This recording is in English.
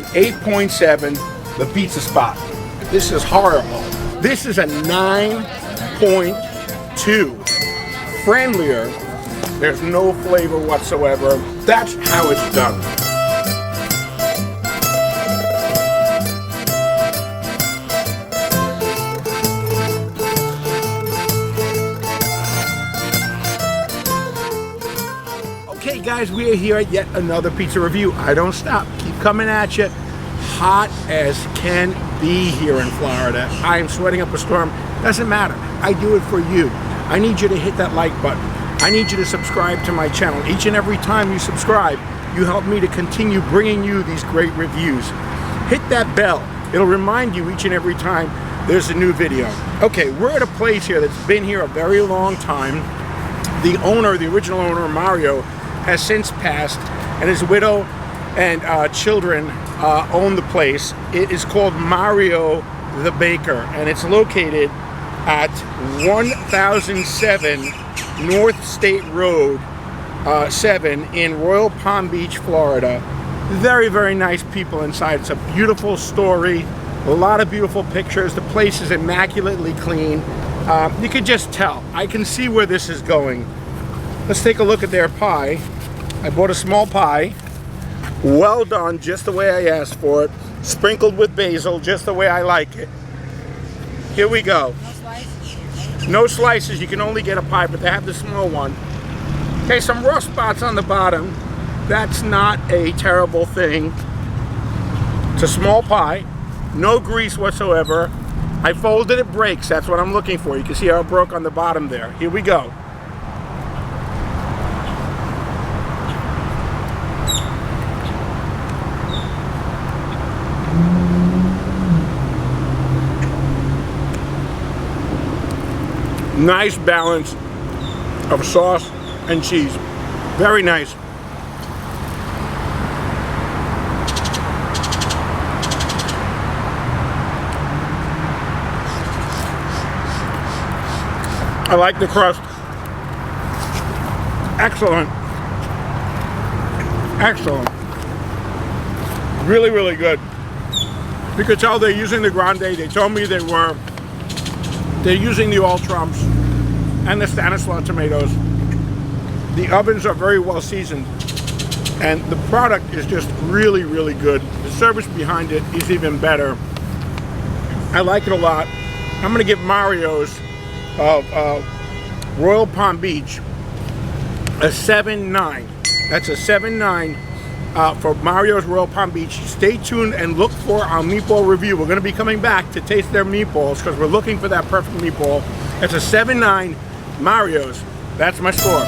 8.7, the pizza spot. This is horrible. This is a 9.2. Friendlier. There's no flavor whatsoever. That's how it's done. Okay guys, we are here at yet another pizza review. I don't stop. Keep coming at you. Hot as can be here in Florida. I am sweating up a storm. Doesn't matter. I do it for you. I need you to hit that like button. I need you to subscribe to my channel. Each and every time you subscribe, you help me to continue bringing you these great reviews. Hit that bell. It'll remind you each and every time there's a new video. Okay, we're at a place here that's been here a very long time. The owner, the original owner, Mario, has since passed, and his widow and children own the place. It is called Mario the Baker, and it's located at 1007 North State Road 7 in Royal Palm Beach, Florida. Very, very nice people inside. It's a beautiful story, a lot of beautiful pictures. The place is immaculately clean. You can just tell. I can see where this is going. Let's take a look at their pie. I bought a small pie. Well done, just the way I asked for it. Sprinkled with basil, just the way I like it. Here we go. No slices? No slices, you can only get a pie, but they have the small one. Okay, some rough spots on the bottom. That's not a terrible thing. It's a small pie. No grease whatsoever. I folded it breaks, that's what I'm looking for. You can see how it broke on the bottom there. Here we go. Nice balance of sauce and cheese. Very nice. I like the crust. Excellent. Excellent. Really, really good. You could tell they're using the Grande. They told me they were. They're using the All Trumps and the Stanislaw tomatoes. The ovens are very well seasoned, and the product is just really, really good. The service behind it is even better. I like it a lot. I'm gonna give Mario's Royal Palm Beach a 7.9. That's a 7.9 for Mario's Royal Palm Beach. Stay tuned and look for our meatball review. We're going to be coming back to taste their meatballs because we're looking for that perfect meatball. It's a 7.9 Mario's. That's my score.